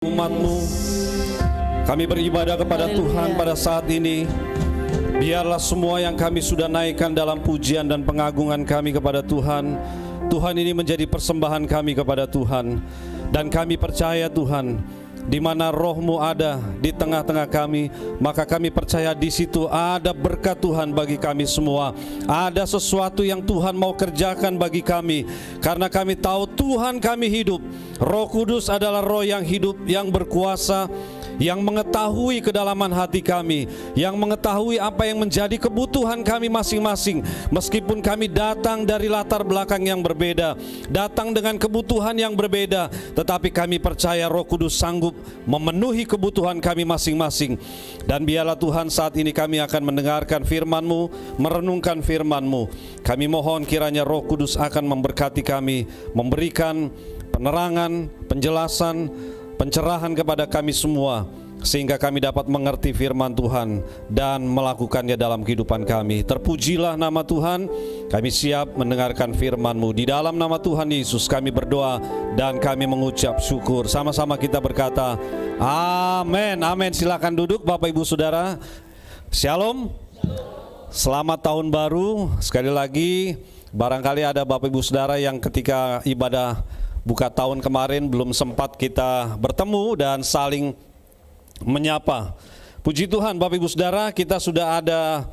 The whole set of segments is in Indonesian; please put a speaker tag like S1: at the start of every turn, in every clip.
S1: Umat-Mu, kami beribadah kepada Tuhan pada saat ini. Biarlah semua yang kami sudah naikkan dalam pujian dan pengagungan kami kepada Tuhan, Tuhan ini menjadi persembahan kami kepada Tuhan. Dan kami percaya Tuhan, di mana Roh-Mu ada di tengah-tengah kami, maka kami percaya di situ ada berkat Tuhan bagi kami semua. Ada sesuatu yang Tuhan mau kerjakan bagi kami, karena kami tahu Tuhan kami hidup. Roh Kudus adalah roh yang hidup, yang berkuasa, yang mengetahui kedalaman hati kami, yang mengetahui apa yang menjadi kebutuhan kami masing-masing. Meskipun kami datang dari latar belakang yang berbeda, datang dengan kebutuhan yang berbeda, tetapi kami percaya Roh Kudus sanggup memenuhi kebutuhan kami masing-masing. Dan biarlah Tuhan saat ini kami akan mendengarkan firman-Mu, merenungkan firman-Mu. Kami mohon kiranya Roh Kudus akan memberkati kami, memberikan penerangan, penjelasan, pencerahan kepada kami semua, sehingga kami dapat mengerti firman Tuhan dan melakukannya dalam kehidupan kami. Terpujilah nama Tuhan. Kami siap mendengarkan firman-Mu. Di dalam nama Tuhan Yesus kami berdoa dan kami mengucap syukur. Sama-sama kita berkata amin. Amin. Silakan duduk Bapak Ibu Saudara. Shalom. Selamat tahun baru. Sekali lagi, barangkali ada Bapak Ibu Saudara yang ketika ibadah buka tahun kemarin belum sempat kita bertemu dan saling menyapa. Puji Tuhan Bapak Ibu Saudara, kita sudah ada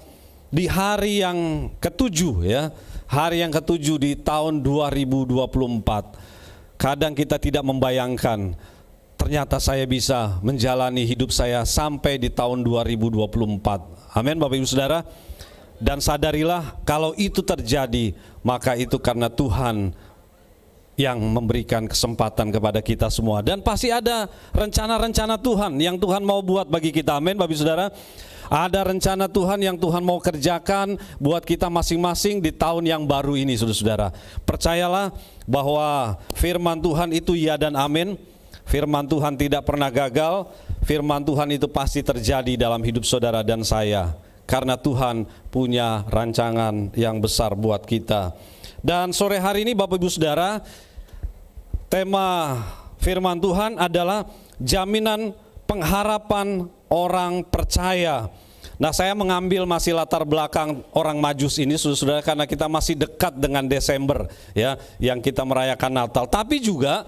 S1: di hari yang ketujuh ya. Hari yang ketujuh di tahun 2024. Kadang kita tidak membayangkan ternyata saya bisa menjalani hidup saya sampai di tahun 2024. Amin Bapak Ibu Saudara. Dan sadarilah kalau itu terjadi, maka itu karena Tuhan yang memberikan kesempatan kepada kita semua. Dan pasti ada rencana-rencana Tuhan yang Tuhan mau buat bagi kita. Amin Bapak Ibu Saudara. Ada rencana Tuhan yang Tuhan mau kerjakan buat kita masing-masing di tahun yang baru ini, saudara-saudara. Percayalah bahwa firman Tuhan itu ya dan amin. Firman Tuhan tidak pernah gagal. Firman Tuhan itu pasti terjadi dalam hidup saudara dan saya, karena Tuhan punya rancangan yang besar buat kita. Dan sore hari ini Bapak Ibu Saudara, tema firman Tuhan adalah jaminan pengharapan orang percaya. Nah, saya mengambil masih latar belakang orang Majus ini, saudara, karena kita masih dekat dengan Desember ya, yang kita merayakan Natal. Tapi juga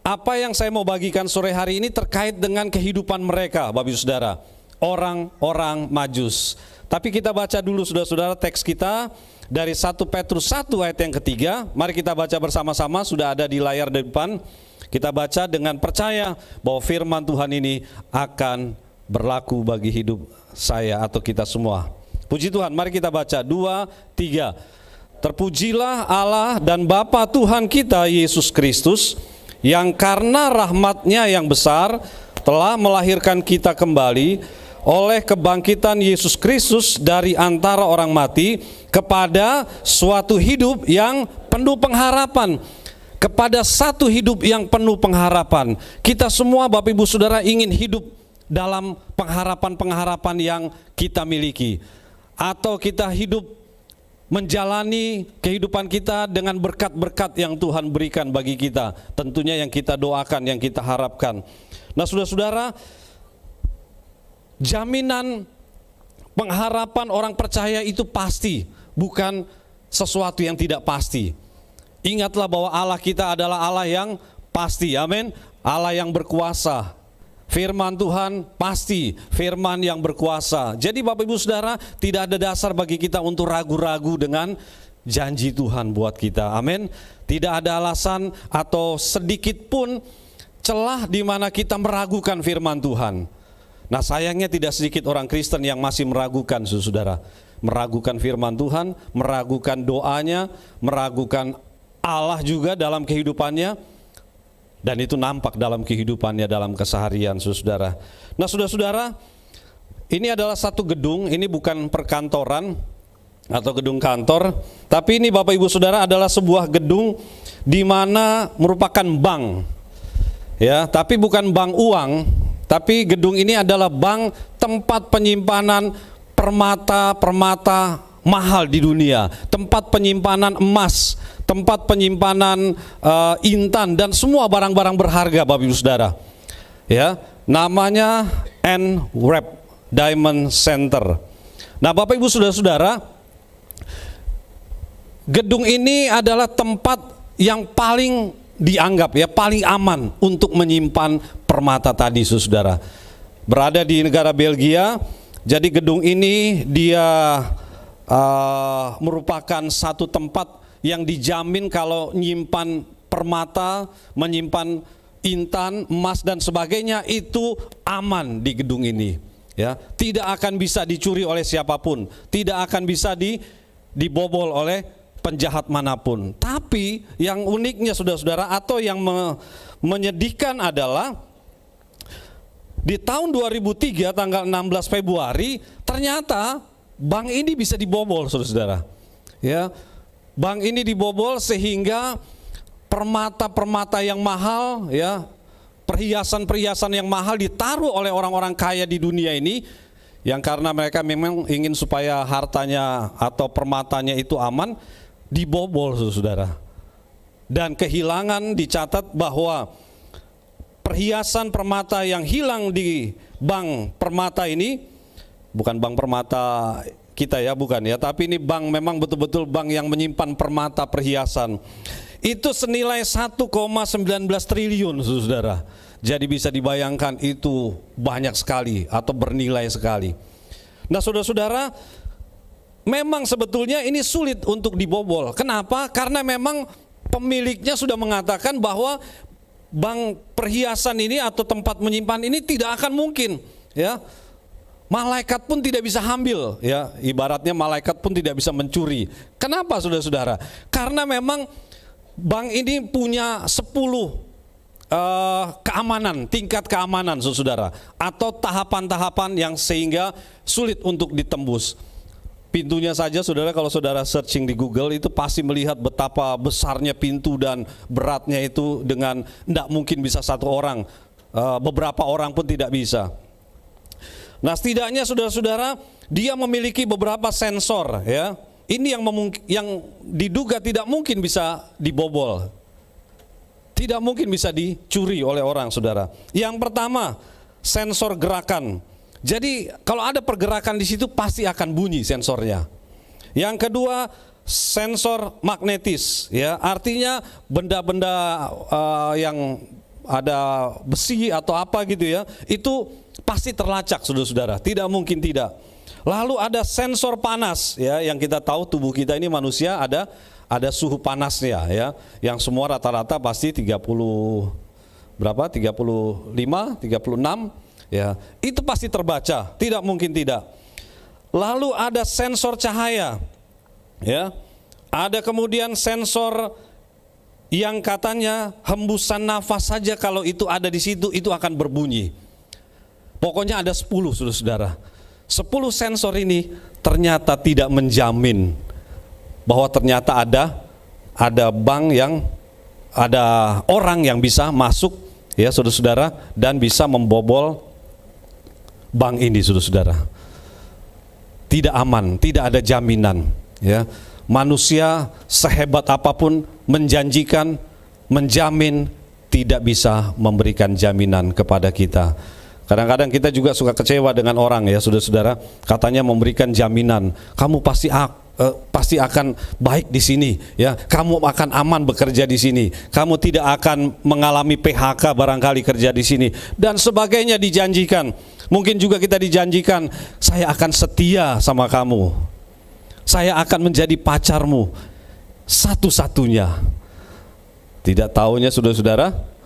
S1: apa yang saya mau bagikan sore hari ini terkait dengan kehidupan mereka, Bapak Ibu Saudara, orang-orang Majus. Tapi kita baca dulu saudara-saudara teks kita dari 1 Petrus 1 ayat yang ketiga. Mari kita baca bersama-sama, sudah ada di layar depan. Kita baca dengan percaya bahwa firman Tuhan ini akan berlaku bagi hidup saya atau kita semua. Puji Tuhan, mari kita baca 2, 3. Terpujilah Allah dan Bapa Tuhan kita Yesus Kristus, yang karena rahmat-Nya yang besar telah melahirkan kita kembali oleh kebangkitan Yesus Kristus dari antara orang mati kepada suatu hidup yang penuh pengharapan. Kepada satu hidup yang penuh pengharapan. Kita semua Bapak Ibu Saudara ingin hidup dalam pengharapan-pengharapan yang kita miliki. Atau kita hidup menjalani kehidupan kita dengan berkat-berkat yang Tuhan berikan bagi kita. Tentunya yang kita doakan, yang kita harapkan. Nah saudara-saudara, jaminan pengharapan orang percaya itu pasti, bukan sesuatu yang tidak pasti. Ingatlah bahwa Allah kita adalah Allah yang pasti, amin. Allah yang berkuasa. Firman Tuhan pasti, firman yang berkuasa. Jadi Bapak Ibu Saudara, tidak ada dasar bagi kita untuk ragu-ragu dengan janji Tuhan buat kita, amin. Tidak ada alasan atau sedikit pun celah di mana kita meragukan firman Tuhan. Nah sayangnya tidak sedikit orang Kristen yang masih meragukan, saudara. Meragukan firman Tuhan, meragukan doanya, meragukan Allah juga dalam kehidupannya. Dan itu nampak dalam kehidupannya, dalam keseharian, saudara. Nah saudara-saudara, ini adalah satu gedung, ini bukan perkantoran atau gedung kantor. Tapi ini Bapak Ibu Saudara adalah sebuah gedung di mana merupakan bank. Ya, tapi bukan bank uang. Tapi gedung ini adalah bank, tempat penyimpanan permata-permata mahal di dunia, tempat penyimpanan emas, tempat penyimpanan intan dan semua barang-barang berharga Bapak Ibu Saudara. ya, namanya NWrap Diamond Center. Nah, Bapak Ibu Saudara-saudara, gedung ini adalah tempat yang paling dianggap ya paling aman untuk menyimpan permata tadi, saudara. Berada di negara Belgia. Jadi gedung ini dia merupakan satu tempat yang dijamin kalau menyimpan permata, menyimpan intan, emas dan sebagainya itu aman di gedung ini. Ya, tidak akan bisa dicuri oleh siapapun, tidak akan bisa dibobol oleh penjahat manapun. Tapi yang uniknya saudara-saudara atau yang menyedihkan adalah di tahun 2003 tanggal 16 Februari ternyata bank ini bisa dibobol, saudara-saudara. Ya, bank ini dibobol sehingga permata-permata yang mahal, ya, perhiasan-perhiasan yang mahal ditaruh oleh orang-orang kaya di dunia ini, yang karena mereka memang ingin supaya hartanya atau permatanya itu aman, dibobol, saudara. Dan kehilangan dicatat bahwa perhiasan permata yang hilang di bank permata ini, bukan bank permata kita ya, bukan ya, tapi ini bank memang betul-betul bank yang menyimpan permata perhiasan. Itu senilai 1,19 triliun, saudara. Jadi bisa dibayangkan itu banyak sekali atau bernilai sekali. Nah, saudara-saudara, memang sebetulnya ini sulit untuk dibobol. Kenapa? Karena memang pemiliknya sudah mengatakan bahwa bank perhiasan ini atau tempat menyimpan ini tidak akan mungkin, ya. Malaikat pun tidak bisa ambil, ya. Ibaratnya malaikat pun tidak bisa mencuri. Kenapa, saudara-saudara? Karena memang bank ini punya 10 keamanan, tingkat keamanan, saudara, atau tahapan-tahapan yang sehingga sulit untuk ditembus. Pintunya saja, saudara, kalau saudara searching di Google itu pasti melihat betapa besarnya pintu dan beratnya itu dengan tidak mungkin bisa satu orang, beberapa orang pun tidak bisa. Nah, setidaknya saudara-saudara, dia memiliki beberapa sensor, ya. Ini yang diduga tidak mungkin bisa dibobol, tidak mungkin bisa dicuri oleh orang, saudara. Yang pertama, sensor gerakan. Jadi kalau ada pergerakan di situ pasti akan bunyi sensornya. Yang kedua, sensor magnetis, ya, artinya benda-benda yang ada besi atau apa gitu ya, itu pasti terlacak, saudara-saudara. Tidak mungkin tidak. Lalu ada sensor panas, ya, yang kita tahu tubuh kita ini manusia ada suhu panasnya, ya, yang semua rata-rata pasti 30 berapa? 35, 36, ya. Itu pasti terbaca, tidak mungkin tidak. Lalu ada sensor cahaya, ya. Ada kemudian sensor yang katanya hembusan nafas saja kalau itu ada di situ itu akan berbunyi. Pokoknya ada 10, saudara-saudara. 10 sensor ini ternyata tidak menjamin bahwa ternyata ada bank yang ada orang yang bisa masuk, ya, saudara-saudara, dan bisa membobol bank ini, saudara-saudara. Tidak aman, tidak ada jaminan, ya. Manusia sehebat apapun menjanjikan, menjamin, tidak bisa memberikan jaminan kepada kita. Kadang-kadang kita juga suka kecewa dengan orang, ya, saudara-saudara, katanya memberikan jaminan, kamu pasti akan baik di sini, ya, kamu akan aman bekerja di sini, kamu tidak akan mengalami PHK barangkali kerja di sini dan sebagainya dijanjikan. Mungkin juga kita dijanjikan, saya akan setia sama kamu, saya akan menjadi pacarmu satu-satunya. Tidak tahunya, saudara-saudara,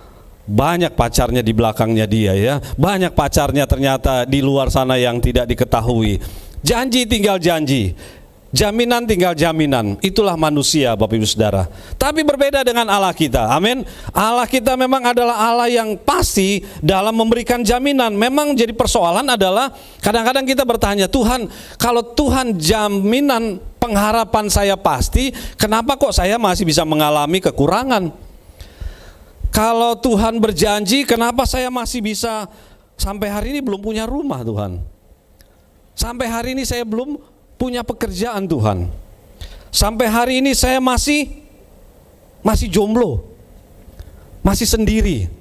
S1: banyak pacarnya di belakangnya dia, ya. Banyak pacarnya ternyata di luar sana yang tidak diketahui. Janji tinggal janji, jaminan tinggal jaminan. Itulah manusia, Bapak Ibu Saudara. Tapi berbeda dengan Allah kita. Amin. Allah kita memang adalah Allah yang pasti dalam memberikan jaminan. Memang jadi persoalan adalah kadang-kadang kita bertanya, Tuhan, kalau Tuhan jaminan pengharapan saya pasti, kenapa kok saya masih bisa mengalami kekurangan? Kalau Tuhan berjanji, kenapa saya masih bisa sampai hari ini belum punya rumah, Tuhan? Sampai hari ini saya belum punya pekerjaan, Tuhan. Sampai hari ini saya masih jomblo, masih sendiri.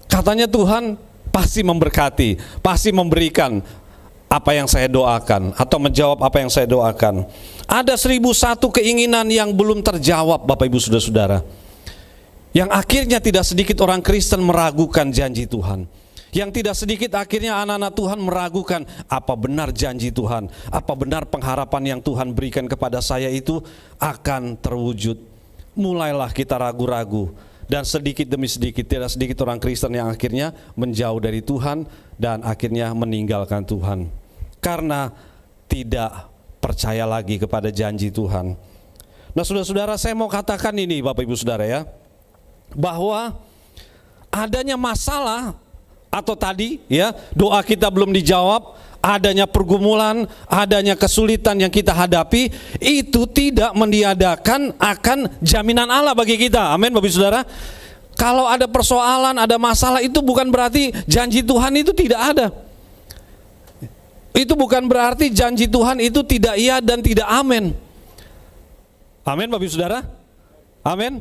S1: Katanya Tuhan pasti memberkati, pasti memberikan apa yang saya doakan atau menjawab apa yang saya doakan. Ada 1001 keinginan yang belum terjawab, Bapak Ibu Saudara-saudara, yang akhirnya tidak sedikit orang Kristen meragukan janji Tuhan. Yang tidak sedikit akhirnya anak-anak Tuhan meragukan, apa benar janji Tuhan, apa benar pengharapan yang Tuhan berikan kepada saya itu akan terwujud. Mulailah kita ragu-ragu, dan sedikit demi sedikit, tidak sedikit orang Kristen yang akhirnya menjauh dari Tuhan dan akhirnya meninggalkan Tuhan karena tidak percaya lagi kepada janji Tuhan. Nah, saudara-saudara, saya mau katakan ini Bapak Ibu Saudara ya, bahwa adanya masalah atau tadi ya, doa kita belum dijawab, adanya pergumulan, adanya kesulitan yang kita hadapi, itu tidak meniadakan akan jaminan Allah bagi kita. Amin Bapak Ibu Saudara. Kalau ada persoalan, ada masalah, itu bukan berarti janji Tuhan itu tidak ada. Itu bukan berarti janji Tuhan itu tidak iya dan tidak amin. Amin Bapak Ibu Saudara. Amin.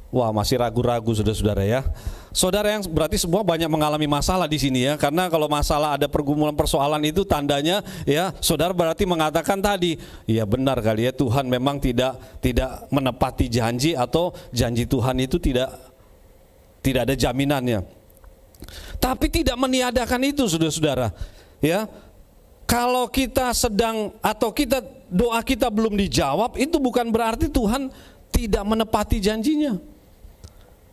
S1: Wah, masih ragu-ragu saudara-saudara ya. Saudara yang berarti semua banyak mengalami masalah di sini ya. Karena kalau masalah ada pergumulan persoalan itu tandanya ya, saudara berarti mengatakan tadi, ya benar kali ya, Tuhan memang tidak menepati janji, atau janji Tuhan itu tidak ada jaminannya. Tapi tidak meniadakan itu saudara-saudara. Ya. Kalau kita sedang atau doa kita belum dijawab, itu bukan berarti Tuhan tidak menepati janjinya.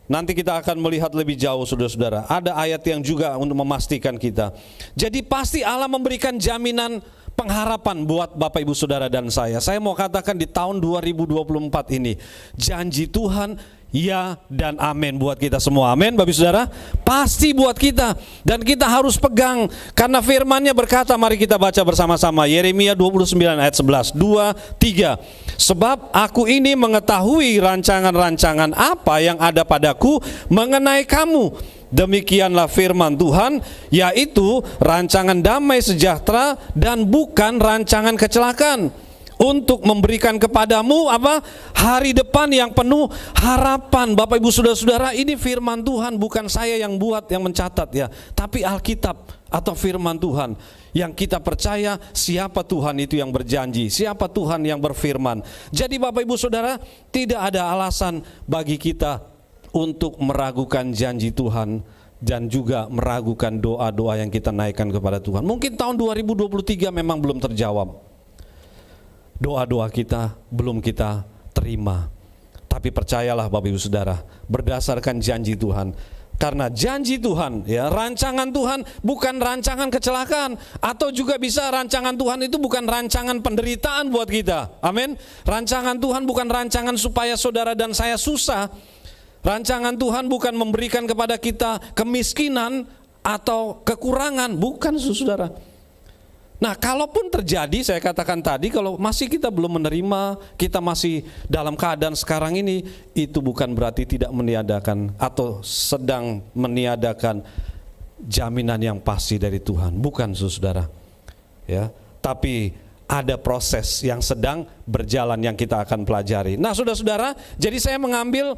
S1: Nanti kita akan melihat lebih jauh saudara-saudara. Ada ayat yang juga untuk memastikan kita. Jadi pasti Allah memberikan jaminan pengharapan buat Bapak Ibu Saudara dan saya. Saya mau katakan di tahun 2024 ini, janji Tuhan ya dan amin buat kita semua. Amin Bapak Ibu Saudara. Pasti buat kita, dan kita harus pegang, karena firman-Nya berkata, mari kita baca bersama-sama Yeremia 29 ayat 11, 2, 3. Sebab aku ini mengetahui rancangan-rancangan apa yang ada padaku mengenai kamu. Demikianlah firman Tuhan, yaitu rancangan damai sejahtera dan bukan rancangan kecelakaan, untuk memberikan kepadamu apa? Hari depan yang penuh harapan. Bapak Ibu Saudara-saudara, ini firman Tuhan, bukan saya yang buat, yang mencatat ya, tapi Alkitab atau firman Tuhan yang kita percaya. Siapa Tuhan itu yang berjanji, siapa Tuhan yang berfirman. Jadi Bapak Ibu Saudara, tidak ada alasan bagi kita untuk meragukan janji Tuhan dan juga meragukan doa-doa yang kita naikkan kepada Tuhan. Mungkin tahun 2023 memang belum terjawab, doa-doa kita belum kita terima. Tapi percayalah Bapak Ibu Saudara, berdasarkan janji Tuhan. Karena janji Tuhan ya, rancangan Tuhan bukan rancangan kecelakaan, atau juga bisa rancangan Tuhan itu bukan rancangan penderitaan buat kita. Amin. Rancangan Tuhan bukan rancangan supaya saudara dan saya susah. Rancangan Tuhan bukan memberikan kepada kita kemiskinan atau kekurangan, bukan saudara. Nah, kalaupun terjadi, saya katakan tadi, kalau masih kita belum menerima, kita masih dalam keadaan sekarang ini, itu bukan berarti tidak meniadakan atau sedang meniadakan jaminan yang pasti dari Tuhan, bukan saudara. Ya, tapi ada proses yang sedang berjalan yang kita akan pelajari. Nah, saudara-saudara, jadi saya mengambil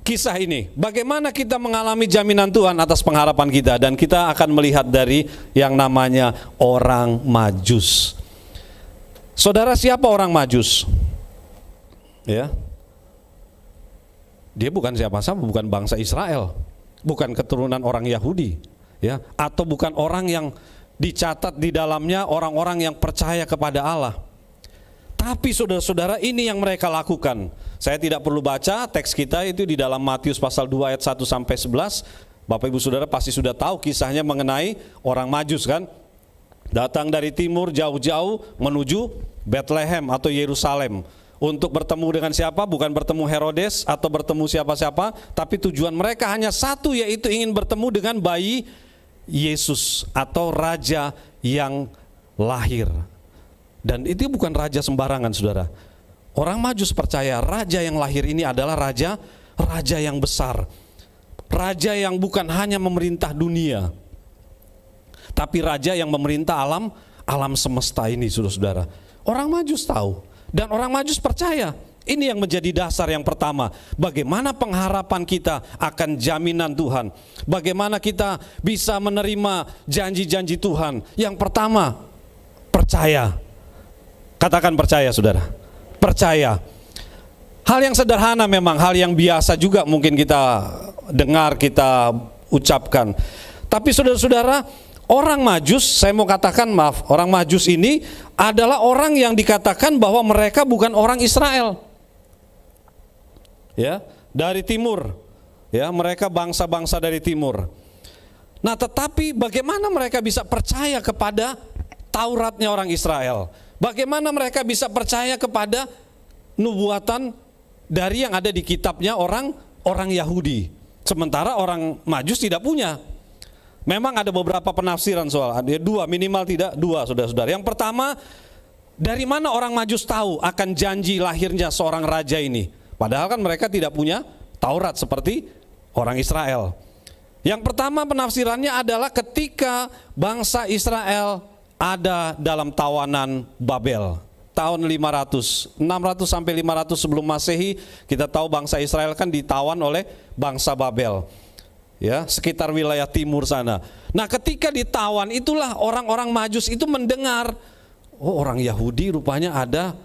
S1: kisah ini, bagaimana kita mengalami jaminan Tuhan atas pengharapan kita, dan kita akan melihat dari yang namanya orang Majus. Saudara, siapa orang Majus? Ya, dia bukan siapa-siapa, bukan bangsa Israel, bukan keturunan orang Yahudi, ya, atau bukan orang yang dicatat di dalamnya orang-orang yang percaya kepada Allah. Tapi saudara-saudara, ini yang mereka lakukan. Saya tidak perlu baca teks kita, itu di dalam Matius pasal 2 ayat 1 sampai 11. Bapak Ibu Saudara pasti sudah tahu kisahnya mengenai orang Majus kan. Datang dari timur jauh-jauh menuju Bethlehem atau Yerusalem. Untuk bertemu dengan siapa? Bukan bertemu Herodes atau bertemu siapa-siapa, tapi tujuan mereka hanya satu, yaitu ingin bertemu dengan bayi Yesus atau raja yang lahir. Dan itu bukan raja sembarangan saudara. Orang Majus percaya raja yang lahir ini adalah raja yang besar. Raja yang bukan hanya memerintah dunia, tapi raja yang memerintah alam semesta ini saudara-saudara. Orang Majus tahu, dan orang Majus percaya Ini yang menjadi dasar yang pertama. Bagaimana pengharapan kita akan jaminan Tuhan? Bagaimana kita bisa menerima janji-janji Tuhan? Yang pertama, percaya. Katakan percaya, saudara. Percaya. Hal yang sederhana memang, hal yang biasa juga mungkin kita dengar, kita ucapkan. Tapi saudara-saudara, orang Majus, saya mau katakan maaf, orang Majus ini adalah orang yang dikatakan bahwa mereka bukan orang Israel. Ya, dari timur. Ya, mereka bangsa-bangsa dari timur. Nah, tetapi bagaimana mereka bisa percaya kepada Tauratnya orang Israel? Bagaimana mereka bisa percaya kepada nubuatan dari yang ada di kitabnya orang Yahudi? Sementara orang Majus tidak punya. Memang ada beberapa penafsiran soal, ada dua, minimal tidak dua, saudara-saudara. Yang pertama, dari mana orang Majus tahu akan janji lahirnya seorang raja ini? Padahal kan mereka tidak punya Taurat seperti orang Israel. Yang pertama penafsirannya adalah ketika bangsa Israel ada dalam tawanan Babel. Tahun 600 sampai 500 sebelum Masehi, kita tahu bangsa Israel kan ditawan oleh bangsa Babel. Ya, sekitar wilayah timur sana. Nah, ketika ditawan itulah orang-orang Majus itu mendengar, oh, orang Yahudi rupanya ada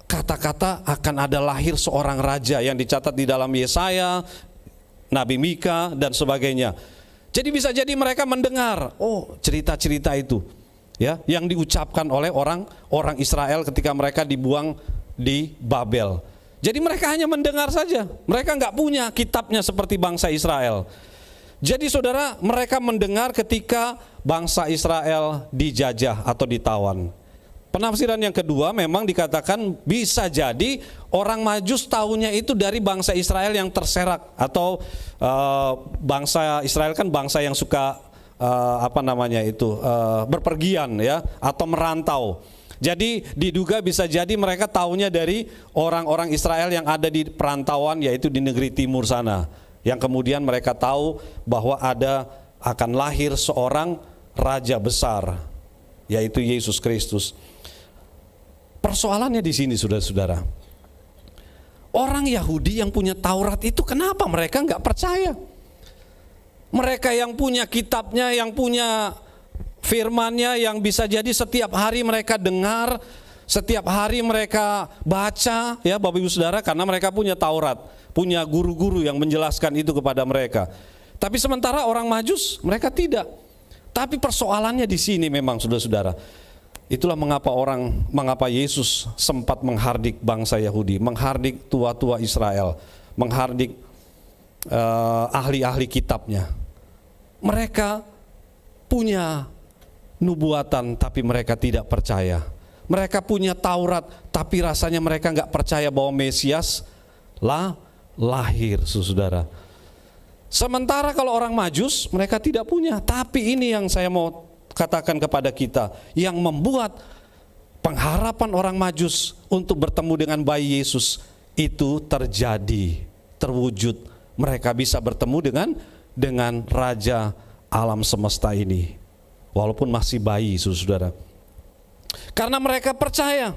S1: kata-kata akan ada lahir seorang raja yang dicatat di dalam Yesaya, Nabi Mika dan sebagainya. Jadi bisa jadi mereka mendengar, oh, cerita-cerita itu, ya, yang diucapkan oleh orang Israel ketika mereka dibuang di Babel. Jadi mereka hanya mendengar saja, mereka nggak punya kitabnya seperti bangsa Israel. Jadi saudara, mereka mendengar ketika bangsa Israel dijajah atau ditawan. Penafsiran yang kedua memang dikatakan bisa jadi orang Majus tahunya itu dari bangsa Israel yang terserak, atau bangsa Israel kan bangsa yang suka berpergian, ya, atau merantau. Jadi diduga bisa jadi mereka tahunya dari orang-orang Israel yang ada di perantauan, yaitu di negeri timur sana, yang kemudian mereka tahu bahwa akan lahir seorang raja besar, yaitu Yesus Kristus. Persoalannya di sini, saudara-saudara, orang Yahudi yang punya Taurat itu kenapa mereka nggak percaya? Mereka yang punya kitabnya, yang punya firmannya, yang bisa jadi setiap hari mereka dengar, setiap hari mereka baca, ya Bapak Ibu Saudara, karena mereka punya Taurat, punya guru-guru yang menjelaskan itu kepada mereka. Tapi sementara orang Majus mereka tidak. Tapi persoalannya di sini memang, saudara-saudara. Itulah mengapa Yesus sempat menghardik bangsa Yahudi, menghardik tua-tua Israel, menghardik ahli-ahli kitabnya. Mereka punya nubuatan tapi mereka tidak percaya. Mereka punya Taurat tapi rasanya mereka nggak percaya bahwa Mesias lahir, saudara. Sementara kalau orang Majus mereka tidak punya. Tapi ini yang saya mau katakan kepada kita, yang membuat pengharapan orang Majus untuk bertemu dengan bayi Yesus itu terjadi, terwujud. Mereka bisa bertemu dengan Raja alam semesta ini, walaupun masih bayi, saudara. Karena mereka percaya.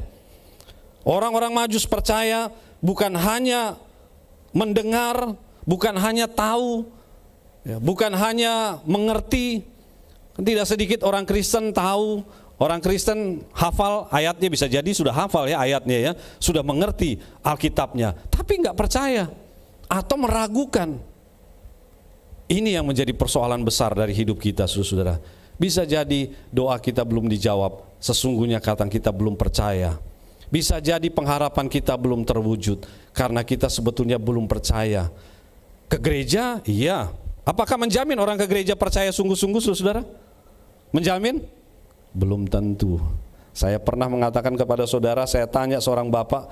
S1: Orang-orang Majus percaya, bukan hanya mendengar, bukan hanya tahu, bukan hanya mengerti. Tidak sedikit orang Kristen tahu, orang Kristen hafal ayatnya, bisa jadi sudah hafal ya ayatnya, ya, sudah mengerti Alkitabnya, tapi nggak percaya atau meragukan. Ini yang menjadi persoalan besar dari hidup kita, saudara. Bisa jadi doa kita belum dijawab, sesungguhnya kata kita belum percaya. Bisa jadi pengharapan kita belum terwujud karena kita sebetulnya belum percaya. Ke gereja, iya. Apakah menjamin orang ke gereja percaya sungguh-sungguh, saudara? Menjamin? Belum tentu. Saya pernah mengatakan kepada saudara, saya tanya seorang bapak,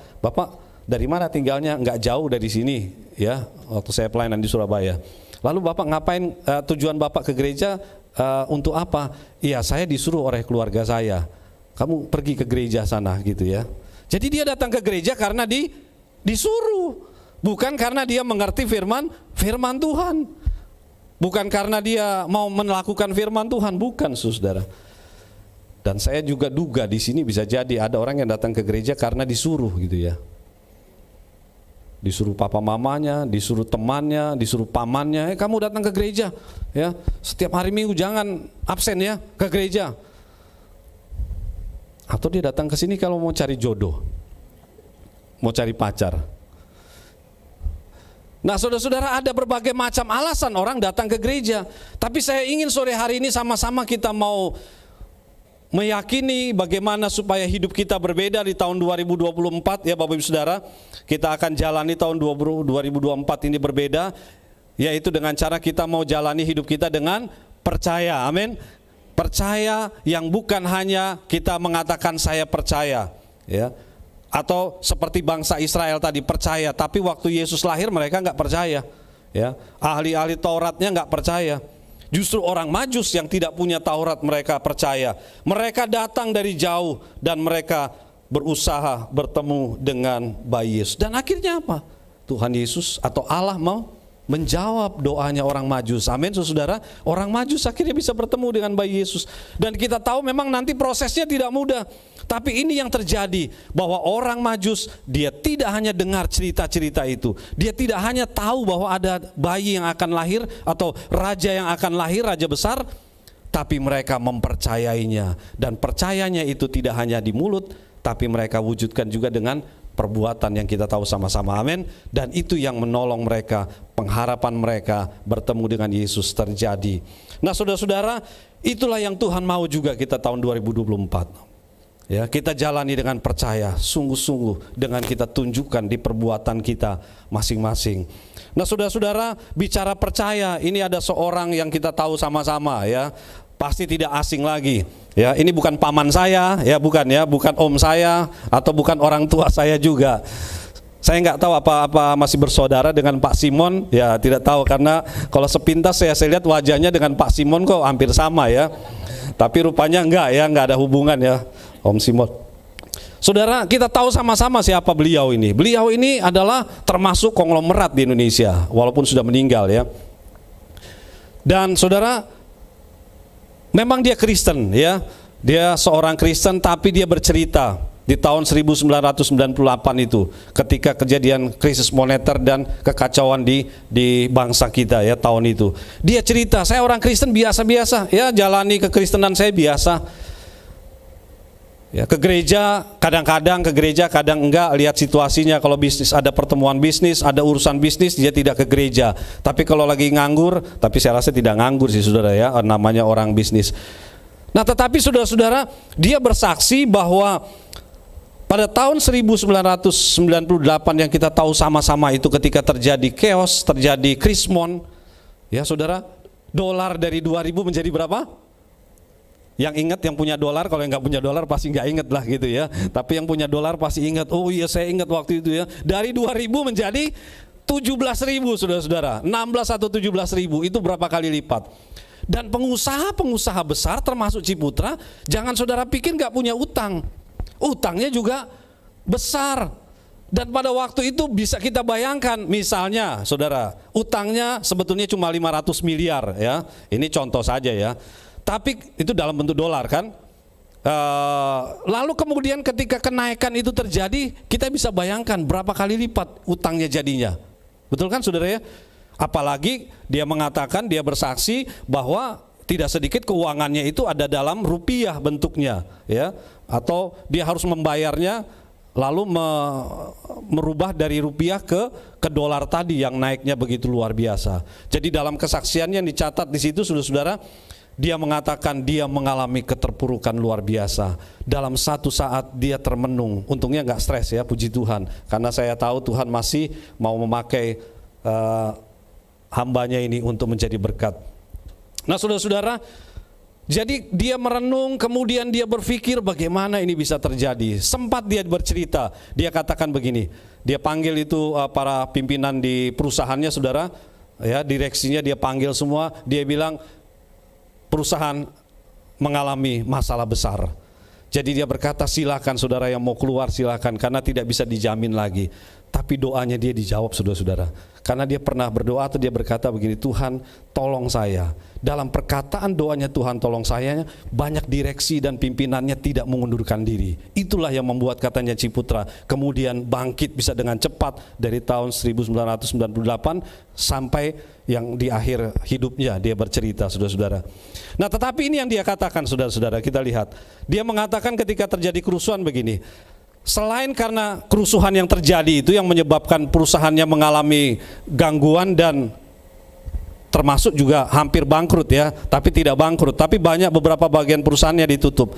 S1: dari mana tinggalnya? Enggak jauh dari sini, ya, waktu saya pelayanan di Surabaya. Lalu bapak ngapain, tujuan bapak ke gereja untuk apa? Iya, saya disuruh oleh keluarga saya. Kamu pergi ke gereja sana, gitu ya. Jadi dia datang ke gereja karena disuruh, bukan karena dia mengerti firman Tuhan. Bukan karena dia mau melakukan firman Tuhan, bukan, saudara. Dan saya juga duga di sini bisa jadi ada orang yang datang ke gereja karena disuruh, gitu ya. disuruh papa mamanya, disuruh temannya, disuruh pamannya, kamu datang ke gereja, ya, setiap hari Minggu jangan absen ya ke gereja. Atau dia datang ke sini kalau mau cari jodoh, mau cari pacar. Nah, saudara-saudara, ada berbagai macam alasan orang datang ke gereja. Tapi saya ingin sore hari ini sama-sama kita mau meyakini bagaimana supaya hidup kita berbeda di tahun 2024 ya Bapak Ibu Saudara. Kita akan jalani tahun 2024 ini berbeda, yaitu dengan cara kita mau jalani hidup kita dengan percaya. Amin. Percaya yang bukan hanya kita mengatakan saya percaya, ya. Atau seperti bangsa Israel tadi percaya, tapi waktu Yesus lahir mereka nggak percaya, ya. Ahli-ahli Tauratnya nggak percaya. Justru orang Majus yang tidak punya Taurat mereka percaya. Mereka datang dari jauh dan mereka berusaha bertemu dengan bayi Yesus. Dan akhirnya apa? Tuhan Yesus atau Allah mau menjawab doanya orang Majus. Amin, saudara. Orang Majus akhirnya bisa bertemu dengan bayi Yesus. Dan kita tahu memang nanti prosesnya tidak mudah. Tapi ini yang terjadi, bahwa orang Majus dia tidak hanya dengar cerita-cerita itu. Dia tidak hanya tahu bahwa ada bayi yang akan lahir atau raja yang akan lahir, raja besar, tapi mereka mempercayainya. Dan percayanya itu tidak hanya di mulut, tapi mereka wujudkan juga dengan perbuatan yang kita tahu sama-sama. Amin. Dan itu yang menolong mereka, pengharapan mereka bertemu dengan Yesus terjadi. Nah, saudara-saudara, itulah yang Tuhan mau juga kita tahun 2024. Ya, kita jalani dengan percaya, sungguh-sungguh dengan kita tunjukkan di perbuatan kita masing-masing. Nah, saudara-saudara, bicara percaya, ini ada seorang yang kita tahu sama-sama ya. Pasti tidak asing lagi. Ya, ini bukan paman saya, ya, bukan om saya atau bukan orang tua saya juga. Saya nggak tahu apa masih bersaudara dengan Pak Simon, ya tidak tahu, karena kalau sepintas saya lihat wajahnya dengan Pak Simon kok hampir sama ya. Tapi rupanya nggak ada hubungan ya, Om Simon. Saudara, kita tahu sama-sama siapa beliau ini. Beliau ini adalah termasuk konglomerat di Indonesia, walaupun sudah meninggal ya. Dan saudara, memang dia Kristen ya. Dia seorang Kristen, tapi dia bercerita di tahun 1998 itu, ketika kejadian krisis moneter dan kekacauan di bangsa kita ya tahun itu. Dia cerita, saya orang Kristen biasa-biasa ya, jalani kekristenan saya biasa. Ya, ke gereja, kadang-kadang ke gereja, kadang enggak, lihat situasinya. Kalau bisnis, ada pertemuan bisnis, ada urusan bisnis, dia tidak ke gereja. Tapi kalau lagi nganggur, tapi saya rasa tidak nganggur sih saudara ya, namanya orang bisnis. Nah, tetapi saudara-saudara, dia bersaksi bahwa pada tahun 1998 yang kita tahu sama-sama itu, ketika terjadi chaos, terjadi krismon, ya saudara, dolar dari 2000 menjadi berapa? Yang ingat yang punya dolar, kalau yang nggak punya dolar pasti nggak ingat lah gitu ya. Tapi yang punya dolar pasti ingat. Oh iya, saya ingat waktu itu ya. Dari 2000 menjadi 17.000 saudara-saudara. 16 atau 17.000, itu berapa kali lipat. Dan pengusaha-pengusaha besar termasuk Ciputra, jangan saudara pikir nggak punya utang. Utangnya juga besar. Dan pada waktu itu bisa kita bayangkan, misalnya saudara, utangnya sebetulnya cuma 500 miliar ya. Ini contoh saja ya. Tapi itu dalam bentuk dolar kan. Lalu kemudian ketika kenaikan itu terjadi, kita bisa bayangkan berapa kali lipat utangnya jadinya. Betul kan saudara ya? Apalagi dia mengatakan, dia bersaksi bahwa tidak sedikit keuangannya itu ada dalam rupiah bentuknya ya. Atau dia harus membayarnya lalu merubah dari rupiah ke dolar tadi yang naiknya begitu luar biasa. Jadi dalam kesaksiannya yang dicatat di situ saudara-saudara, dia mengatakan dia mengalami keterpurukan luar biasa. Dalam satu saat dia termenung. Untungnya nggak stres ya, puji Tuhan. Karena saya tahu Tuhan masih mau memakai hambanya ini untuk menjadi berkat. Nah saudara-saudara, jadi dia merenung, kemudian dia berpikir bagaimana ini bisa terjadi. Sempat dia bercerita, dia katakan begini. Dia panggil itu para pimpinan di perusahaannya saudara, ya direksinya dia panggil semua. Dia bilang, perusahaan mengalami masalah besar. Jadi dia berkata, silakan saudara yang mau keluar silakan, karena tidak bisa dijamin lagi. Tapi doanya dia dijawab saudara-saudara. Karena dia pernah berdoa atau dia berkata begini, Tuhan tolong saya. Dalam perkataan doanya Tuhan tolong saya, banyak direksi dan pimpinannya tidak mengundurkan diri. Itulah yang membuat katanya Ciputra kemudian bangkit bisa dengan cepat dari tahun 1998 sampai yang di akhir hidupnya dia bercerita saudara-saudara. Nah tetapi ini yang dia katakan saudara-saudara, kita lihat. Dia mengatakan ketika terjadi kerusuhan begini, selain karena kerusuhan yang terjadi itu yang menyebabkan perusahaannya mengalami gangguan dan termasuk juga hampir bangkrut ya, tapi tidak bangkrut, tapi banyak beberapa bagian perusahaannya ditutup.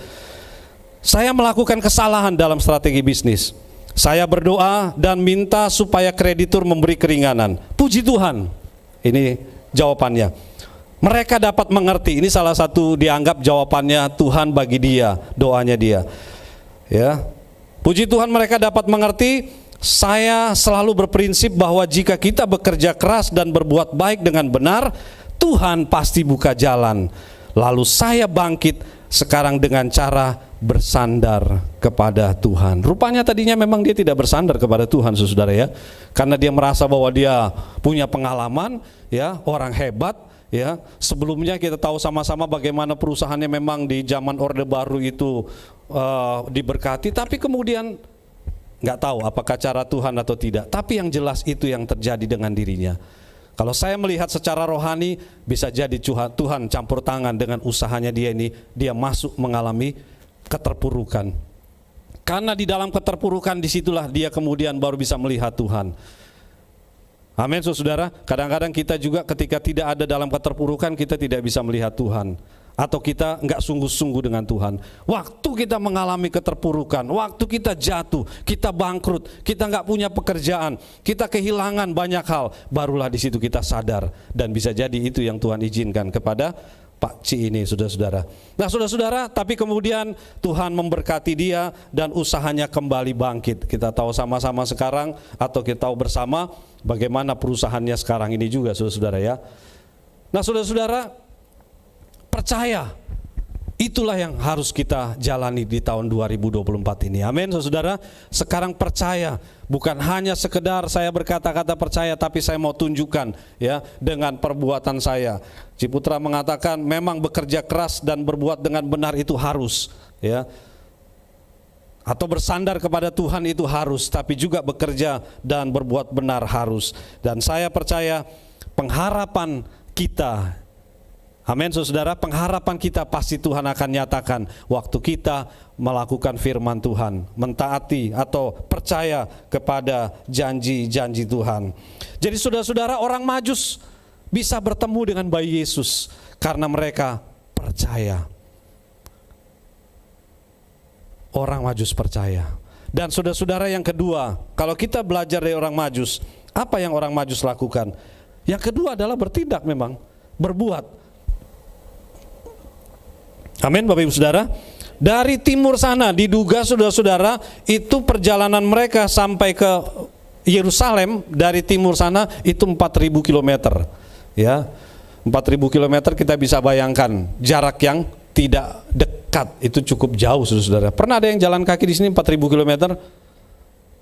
S1: Saya melakukan kesalahan dalam strategi bisnis. Saya berdoa dan minta supaya kreditur memberi keringanan. Puji Tuhan, ini jawabannya. Mereka dapat mengerti, ini salah satu dianggap jawabannya Tuhan bagi dia, doanya dia. Ya. Puji Tuhan mereka dapat mengerti. Saya selalu berprinsip bahwa jika kita bekerja keras dan berbuat baik dengan benar, Tuhan pasti buka jalan. Lalu saya bangkit sekarang dengan cara bersandar kepada Tuhan. Rupanya tadinya memang dia tidak bersandar kepada Tuhan saudara ya. Karena dia merasa bahwa dia punya pengalaman ya, orang hebat ya. Sebelumnya kita tahu sama-sama bagaimana perusahaannya memang di zaman Orde Baru itu diberkati, tapi kemudian nggak tahu apakah cara Tuhan atau tidak. Tapi yang jelas itu yang terjadi dengan dirinya. Kalau saya melihat secara rohani, bisa jadi Tuhan campur tangan dengan usahanya dia ini. Dia masuk mengalami keterpurukan. Karena di dalam keterpurukan disitulah dia kemudian baru bisa melihat Tuhan. Amin saudara. Kadang-kadang kita juga ketika tidak ada dalam keterpurukan, kita tidak bisa melihat Tuhan. Atau kita enggak sungguh-sungguh dengan Tuhan. Waktu kita mengalami keterpurukan, waktu kita jatuh, kita bangkrut, kita enggak punya pekerjaan, kita kehilangan banyak hal, barulah di situ kita sadar. Dan bisa jadi itu yang Tuhan izinkan kepada Pak Ci ini, saudara-saudara. Nah saudara-saudara, tapi kemudian Tuhan memberkati dia dan usahanya kembali bangkit. Kita tahu sama-sama sekarang, atau kita tahu bersama bagaimana perusahaannya sekarang ini juga saudara-saudara ya. Nah saudara-saudara, percaya, itulah yang harus kita jalani di tahun 2024 ini. Amin saudara. Sekarang percaya, bukan hanya sekedar saya berkata-kata percaya, tapi saya mau tunjukkan ya dengan perbuatan saya. Ciputra mengatakan memang bekerja keras dan berbuat dengan benar itu harus ya. Atau bersandar kepada Tuhan itu harus, tapi juga bekerja dan berbuat benar harus. Dan saya percaya pengharapan kita, amin saudara, pengharapan kita pasti Tuhan akan nyatakan waktu kita melakukan firman Tuhan, mentaati atau percaya kepada janji-janji Tuhan. Jadi saudara-saudara, orang Majus bisa bertemu dengan bayi Yesus karena mereka percaya. Orang Majus percaya. Dan saudara-saudara yang kedua, kalau kita belajar dari orang Majus, apa yang orang Majus lakukan? Yang kedua adalah bertindak memang, berbuat. Amin Bapak Ibu Saudara. Dari timur sana diduga saudara-saudara itu perjalanan mereka sampai ke Yerusalem dari timur sana itu 4.000 km. Ya. 4.000 km kita bisa bayangkan jarak yang tidak dekat, itu cukup jauh saudara-saudara. Pernah ada yang jalan kaki di sini 4.000 km?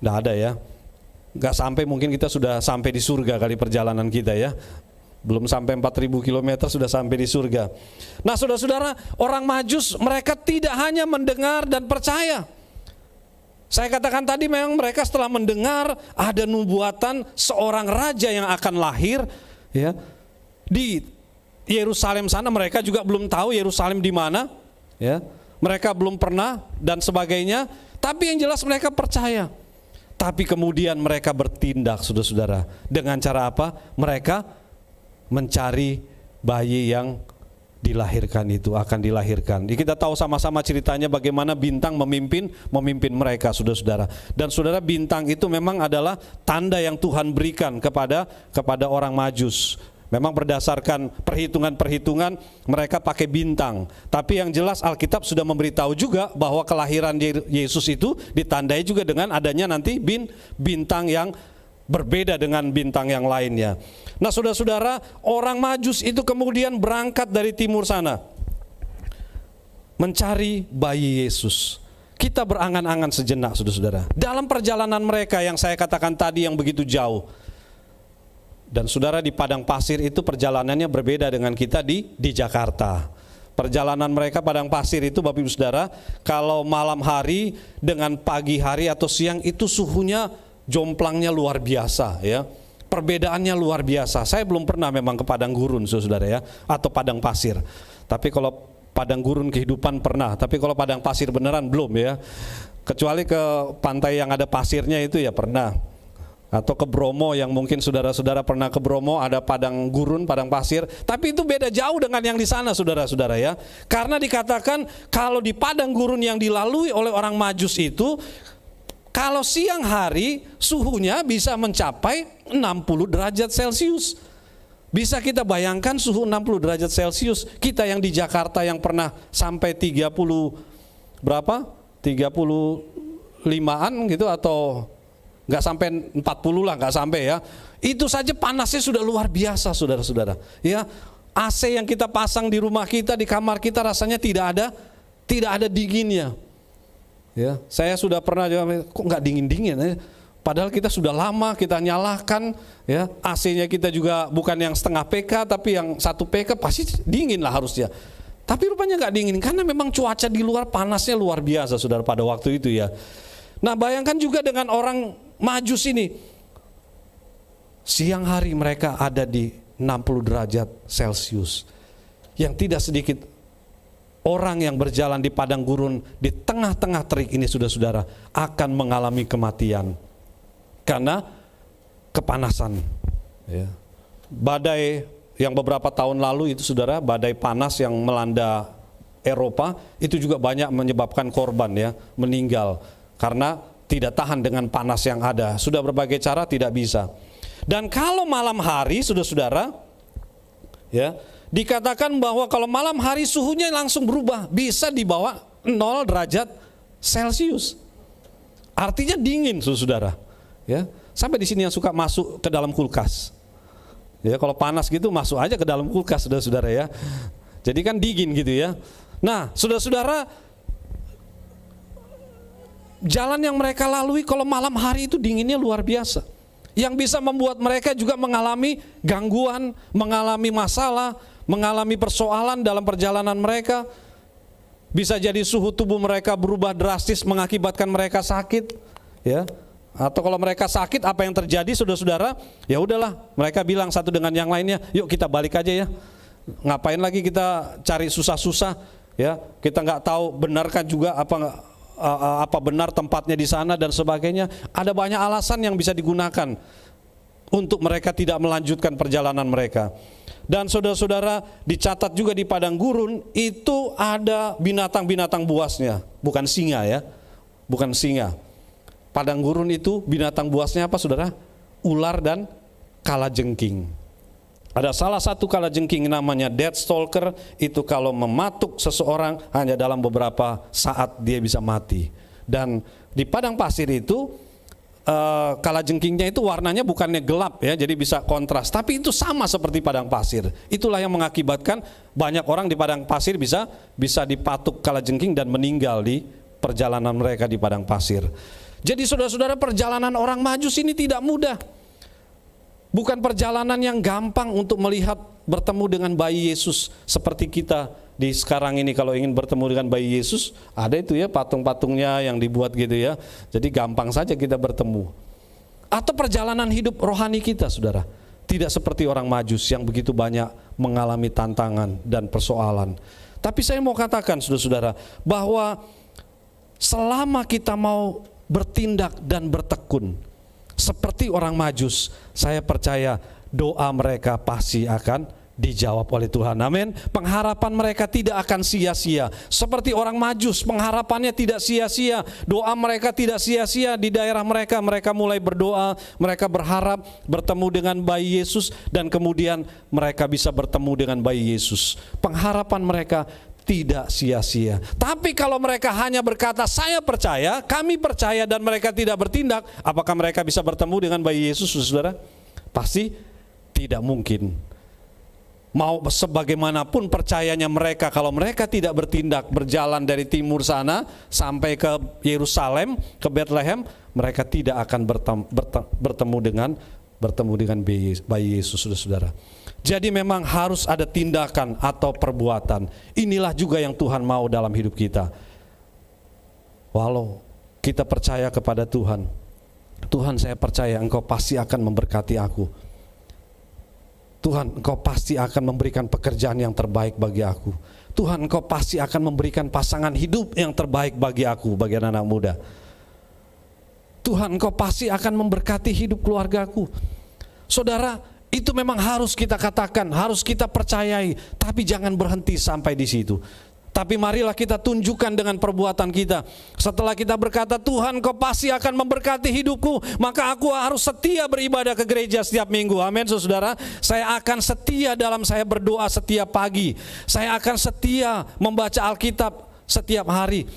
S1: Nggak ada ya. Nggak sampai, mungkin kita sudah sampai di surga kali perjalanan kita ya. Belum sampai 4.000 km sudah sampai di surga. Nah saudara-saudara, orang Majus mereka tidak hanya mendengar dan percaya. Saya katakan tadi memang mereka setelah mendengar ada nubuatan seorang raja yang akan lahir ya. Di Yerusalem sana mereka juga belum tahu Yerusalem di mana ya. Mereka belum pernah dan sebagainya, tapi yang jelas mereka percaya. Tapi kemudian mereka bertindak saudara-saudara. Dengan cara apa? Mereka mencari bayi yang dilahirkan itu, akan dilahirkan. Kita tahu sama-sama ceritanya bagaimana bintang memimpin mereka saudara-saudara. Dan saudara, bintang itu memang adalah tanda yang Tuhan berikan kepada orang Majus. Memang berdasarkan perhitungan-perhitungan mereka pakai bintang. Tapi yang jelas Alkitab sudah memberitahu juga bahwa kelahiran Yesus itu ditandai juga dengan adanya nanti bintang yang berbeda dengan bintang yang lainnya. Nah saudara-saudara, orang Majus itu kemudian berangkat dari timur sana mencari bayi Yesus. kita berangan-angan sejenak, saudara-saudara. Dalam perjalanan mereka yang saya katakan tadi yang begitu jauh. Dan saudara, di padang pasir itu perjalanannya berbeda dengan kita di Jakarta. Perjalanan mereka padang pasir itu, Bapak Ibu Saudara, kalau malam hari dengan pagi hari atau siang itu suhunya jomplangnya luar biasa ya. Perbedaannya luar biasa. Saya belum pernah memang ke padang gurun, saudara ya, atau padang pasir. Tapi kalau padang gurun kehidupan pernah, tapi kalau padang pasir beneran belum ya. Kecuali ke pantai yang ada pasirnya itu ya pernah. Atau ke Bromo yang mungkin saudara-saudara pernah ke Bromo, ada padang gurun, padang pasir. Tapi itu beda jauh dengan yang di sana, saudara-saudara ya. Karena dikatakan kalau di padang gurun yang dilalui oleh orang Majus itu, kalau siang hari suhunya bisa mencapai 60 derajat Celcius. Bisa kita bayangkan suhu 60 derajat Celcius. Kita yang di Jakarta yang pernah sampai 30 berapa? 35-an gitu, atau nggak sampai 40 lah, nggak sampai ya. Itu saja panasnya sudah luar biasa, saudara-saudara. Ya, AC yang kita pasang di rumah kita, di kamar kita rasanya tidak ada dinginnya. Ya, saya sudah pernah juga, kok nggak dingin-dingin ya? Padahal kita sudah lama kita nyalakan ya, AC-nya kita juga bukan yang setengah PK tapi yang 1 PK, pasti dingin lah harusnya. Tapi rupanya nggak dingin karena memang cuaca di luar panasnya luar biasa, saudara, pada waktu itu ya. Nah, bayangkan juga dengan orang Majus ini, siang hari mereka ada di 60 derajat Celcius. Yang tidak sedikit orang yang berjalan di padang gurun di tengah-tengah terik ini, saudara-saudara, akan mengalami kematian karena kepanasan ya. Badai yang beberapa tahun lalu itu, saudara, badai panas yang melanda Eropa itu juga banyak menyebabkan korban ya, meninggal karena tidak tahan dengan panas yang ada. Sudah berbagai cara tidak bisa. Dan kalau malam hari, saudara-saudara ya, dikatakan bahwa kalau malam hari suhunya langsung berubah, bisa di bawah 0 derajat Celcius. Artinya dingin, saudara. Ya, sampai di sini yang suka masuk ke dalam kulkas. Ya, kalau panas gitu masuk aja ke dalam kulkas, saudara-saudara ya. Jadi kan dingin gitu ya. Nah, saudara-saudara, jalan yang mereka lalui kalau malam hari itu dinginnya luar biasa. Yang bisa membuat mereka juga mengalami gangguan, mengalami masalah, mengalami persoalan dalam perjalanan mereka. Bisa jadi suhu tubuh mereka berubah drastis mengakibatkan mereka sakit ya. Atau kalau mereka sakit, apa yang terjadi, saudara-saudara? Ya udahlah, mereka bilang satu dengan yang lainnya, yuk kita balik aja ya. Ngapain lagi kita cari susah-susah ya? Kita nggak tahu benarkah juga apa benar tempatnya di sana dan sebagainya. Ada banyak alasan yang bisa digunakan untuk mereka tidak melanjutkan perjalanan mereka. Dan saudara-saudara, dicatat juga di padang gurun itu ada binatang-binatang buasnya, bukan singa ya, bukan singa. Padang gurun itu binatang buasnya apa, saudara? Ular dan kalajengking. Ada salah satu kalajengking namanya death stalker, itu kalau mematuk seseorang hanya dalam beberapa saat dia bisa mati. Dan di padang pasir itu kalajengkingnya itu warnanya bukannya gelap ya, jadi bisa kontras, tapi itu sama seperti padang pasir. Itulah yang mengakibatkan banyak orang di padang pasir bisa dipatuk kalajengking dan meninggal di perjalanan mereka di padang pasir. Jadi saudara-saudara, perjalanan orang Majus ini tidak mudah. Bukan perjalanan yang gampang untuk melihat bertemu dengan bayi Yesus seperti kita di sekarang ini. Kalau ingin bertemu dengan bayi Yesus, ada itu ya patung-patungnya yang dibuat gitu ya. Jadi gampang saja kita bertemu. Atau perjalanan hidup rohani kita, saudara, tidak seperti orang Majus yang begitu banyak mengalami tantangan dan persoalan. Tapi saya mau katakan, saudara-saudara, bahwa selama kita mau bertindak dan bertekun seperti orang Majus, saya percaya doa mereka pasti akan dijawab oleh Tuhan. Amin. Pengharapan mereka tidak akan sia-sia. Seperti orang Majus, pengharapannya tidak sia-sia. Doa mereka tidak sia-sia di daerah mereka. Mereka mulai berdoa, mereka berharap bertemu dengan bayi Yesus, dan kemudian mereka bisa bertemu dengan bayi Yesus. Pengharapan mereka tidak sia-sia. Tapi kalau mereka hanya berkata saya percaya, kami percaya, dan mereka tidak bertindak, apakah mereka bisa bertemu dengan bayi Yesus, saudara? Pasti tidak mungkin. mau sebagaimanapun percayanya mereka, kalau mereka tidak bertindak berjalan dari timur sana sampai ke Yerusalem, ke Bethlehem, mereka tidak akan bertemu dengan bayi Yesus, saudara-saudara. Jadi memang harus ada tindakan atau perbuatan. Inilah juga yang Tuhan mau dalam hidup kita. Walau kita percaya kepada Tuhan, Tuhan, saya percaya Engkau pasti akan memberkati aku. Tuhan, Engkau pasti akan memberikan pekerjaan yang terbaik bagi aku. Tuhan, Engkau pasti akan memberikan pasangan hidup yang terbaik bagi aku, bagi anak-anak muda. Tuhan, Engkau pasti akan memberkati hidup keluargaku. Saudara, itu memang harus kita katakan, harus kita percayai, tapi jangan berhenti sampai di situ. Tapi marilah kita tunjukkan dengan perbuatan kita. Setelah kita berkata, Tuhan, Kau pasti akan memberkati hidupku, maka aku harus setia beribadah ke gereja setiap minggu. Amin, saudara. Saya akan setia dalam saya berdoa setiap pagi. Saya akan setia membaca Alkitab setiap hari.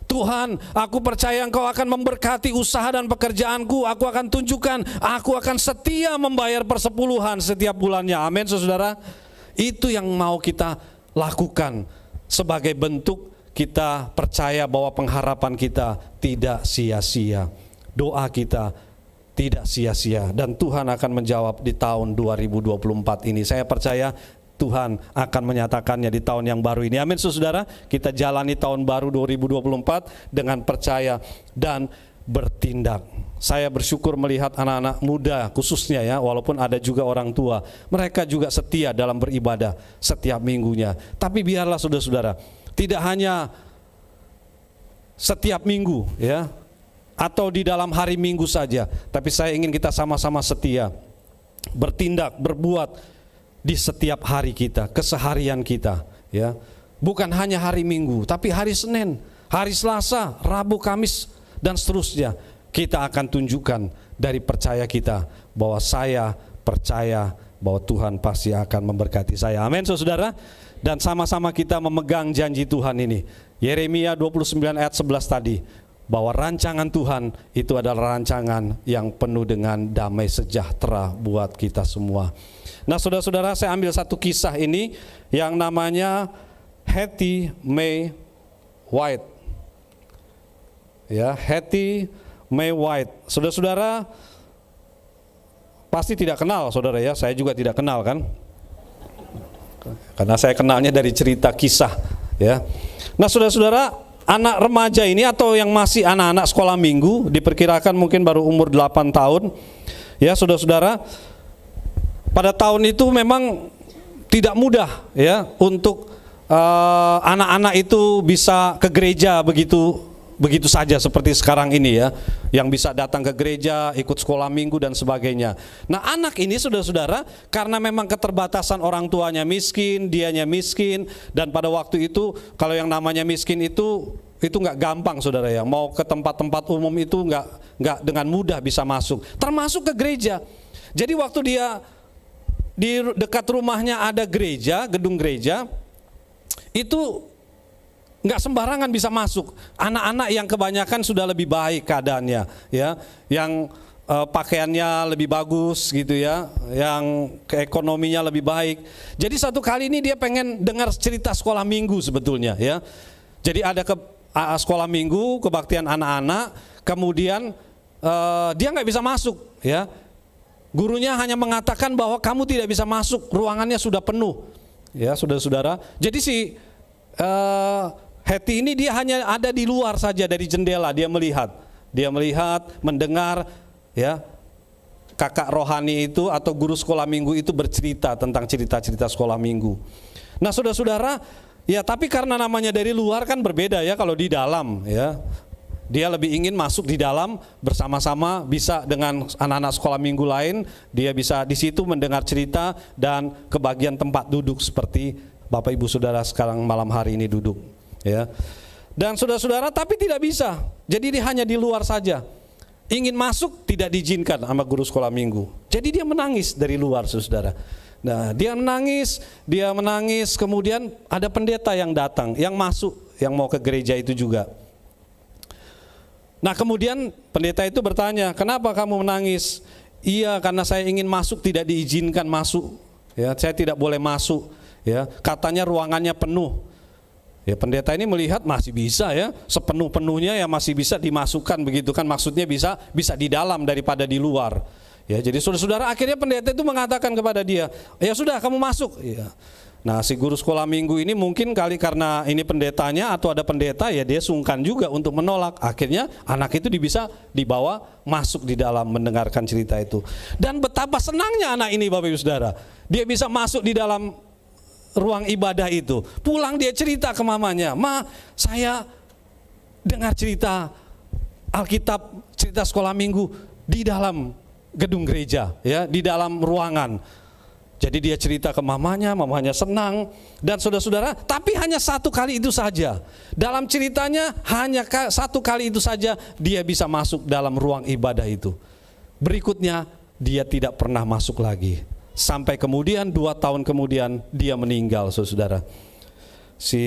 S1: Tuhan, aku percaya Engkau akan memberkati usaha dan pekerjaanku. Aku akan tunjukkan, aku akan setia membayar persepuluhan setiap bulannya. Amin, saudara. Itu yang mau kita lakukan sebagai bentuk kita percaya bahwa pengharapan kita tidak sia-sia. Doa kita tidak sia-sia. Dan Tuhan akan menjawab di tahun 2024 ini. Saya percaya Tuhan akan menyatakannya di tahun yang baru ini. Amin, saudara. Kita jalani tahun baru 2024 dengan percaya dan bertindak. Saya bersyukur melihat anak-anak muda khususnya ya, walaupun ada juga orang tua, mereka juga setia dalam beribadah setiap minggunya. Tapi biarlah saudara-saudara, tidak hanya setiap minggu ya, atau di dalam hari Minggu saja, tapi saya ingin kita sama-sama setia, bertindak, berbuat di setiap hari kita, keseharian kita ya. Bukan hanya hari Minggu, tapi hari Senin, hari Selasa, Rabu, Kamis dan seterusnya. Kita akan tunjukkan dari percaya kita bahwa saya percaya bahwa Tuhan pasti akan memberkati saya. Amin, saudara. Dan sama-sama kita memegang janji Tuhan ini. Yeremia 29 ayat 11 tadi, bahwa rancangan Tuhan itu adalah rancangan yang penuh dengan damai sejahtera buat kita semua. Nah, saudara-saudara, saya ambil satu kisah ini yang namanya Hattie Mae White. Ya, Hattie Mae White. Saudara-saudara pasti tidak kenal, saudara ya. Saya juga tidak kenal kan. Karena saya kenalnya dari cerita kisah, ya. Nah, saudara-saudara, anak remaja ini atau yang masih anak-anak sekolah minggu, diperkirakan mungkin baru umur 8 tahun. Ya, saudara-saudara, pada tahun itu memang tidak mudah ya untuk anak-anak itu bisa ke gereja begitu saja seperti sekarang ini ya, yang bisa datang ke gereja, ikut sekolah minggu dan sebagainya. Nah, anak ini saudara-saudara, karena memang keterbatasan orang tuanya miskin, dianya miskin, dan pada waktu itu kalau yang namanya miskin itu nggak gampang, saudara ya. Mau ke tempat-tempat umum itu nggak dengan mudah bisa masuk, termasuk ke gereja. Jadi waktu dia di dekat rumahnya ada gereja, gedung gereja, itu nggak sembarangan bisa masuk. Anak-anak yang kebanyakan sudah lebih baik keadaannya, ya, yang pakaiannya lebih bagus gitu ya, yang ekonominya lebih baik. Jadi satu kali ini dia pengen dengar cerita sekolah minggu sebetulnya, ya. Jadi ada sekolah minggu, kebaktian anak-anak, kemudian dia nggak bisa masuk, ya. Gurunya hanya mengatakan bahwa kamu tidak bisa masuk, ruangannya sudah penuh, ya, saudara-saudara. Jadi si Hattie ini dia hanya ada di luar saja dari jendela, dia melihat, mendengar, ya, kakak rohani itu atau guru sekolah minggu itu bercerita tentang cerita-cerita sekolah minggu. Nah, saudara-saudara, ya, tapi karena namanya dari luar kan berbeda ya kalau di dalam, ya. Dia lebih ingin masuk di dalam bersama-sama, bisa dengan anak-anak sekolah minggu lain, dia bisa di situ mendengar cerita dan kebagian tempat duduk seperti Bapak Ibu Saudara sekarang malam hari ini duduk, ya. Dan saudara-saudara, tapi tidak bisa. Jadi dia hanya di luar saja. Ingin masuk tidak diizinkan sama guru sekolah minggu. Jadi dia menangis dari luar, saudara. Nah, dia menangis, kemudian ada pendeta yang datang, yang masuk, yang mau ke gereja itu juga. Nah, kemudian pendeta itu bertanya, kenapa kamu menangis? Iya, karena saya ingin masuk tidak diizinkan masuk. ya, saya tidak boleh masuk, ya. Katanya ruangannya penuh. Ya, pendeta ini melihat masih bisa, ya, sepenuh-penuhnya ya masih bisa dimasukkan begitu kan, maksudnya bisa di dalam daripada di luar. Ya, jadi saudara-saudara, akhirnya pendeta itu mengatakan kepada dia, ya sudah kamu masuk. Ya. Nah, si guru sekolah minggu ini mungkin kali karena ini pendetanya atau ada pendeta, ya dia sungkan juga untuk menolak. Akhirnya anak itu bisa dibawa masuk di dalam mendengarkan cerita itu. Dan betapa senangnya anak ini, Bapak Ibu Saudara. Dia bisa masuk di dalam ruang ibadah itu. Pulang dia cerita ke mamanya, "Ma, saya dengar cerita Alkitab, cerita sekolah minggu di dalam gedung gereja, ya, di dalam ruangan." Jadi dia cerita ke mamanya, mamanya senang. Dan saudara-saudara, tapi hanya satu kali itu saja. Dalam ceritanya hanya satu kali itu saja dia bisa masuk dalam ruang ibadah itu. Berikutnya dia tidak pernah masuk lagi. Sampai kemudian 2 tahun kemudian dia meninggal, saudara. Si